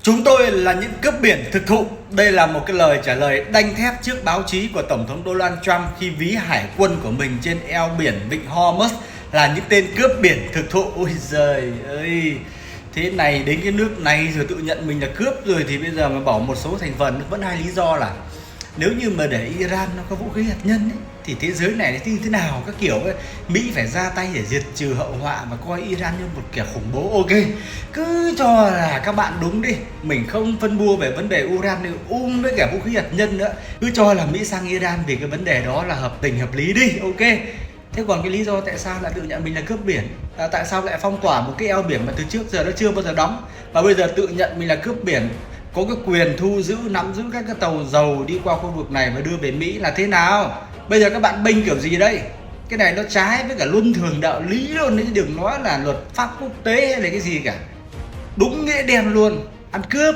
Chúng tôi là những cướp biển thực thụ. Đây là một cái lời trả lời đanh thép trước báo chí của Tổng thống Donald Trump khi ví hải quân của mình trên eo biển Vịnh Hormuz là những tên cướp biển thực thụ. Ôi giời ơi, thế này đến cái nước này rồi tự nhận mình là cướp rồi thì bây giờ mà bỏ một số thành phần vẫn hai lý do là nếu như mà để Iran nó có vũ khí hạt nhân ấy, thì thế giới này như thế nào các kiểu ấy, Mỹ phải ra tay để diệt trừ hậu họa và coi Iran như một kẻ khủng bố. Ok, cứ cho là các bạn đúng đi, mình không phân bua về vấn đề uran với cả vũ khí hạt nhân nữa, cứ cho là Mỹ sang Iran vì cái vấn đề đó là hợp tình hợp lý đi. Ok, thế còn cái lý do tại sao lại tự nhận mình là cướp biển, tại sao lại phong tỏa một cái eo biển mà từ trước giờ nó chưa bao giờ đóng, và bây giờ tự nhận mình là cướp biển, có cái quyền thu giữ nắm giữ các cái tàu dầu đi qua khu vực này và đưa về Mỹ là thế nào? Bây giờ các bạn bênh kiểu gì đây? Cái này nó trái với cả luân thường đạo lý luôn đấy, đừng nói là luật pháp quốc tế hay là cái gì cả, đúng nghĩa đen luôn, ăn cướp.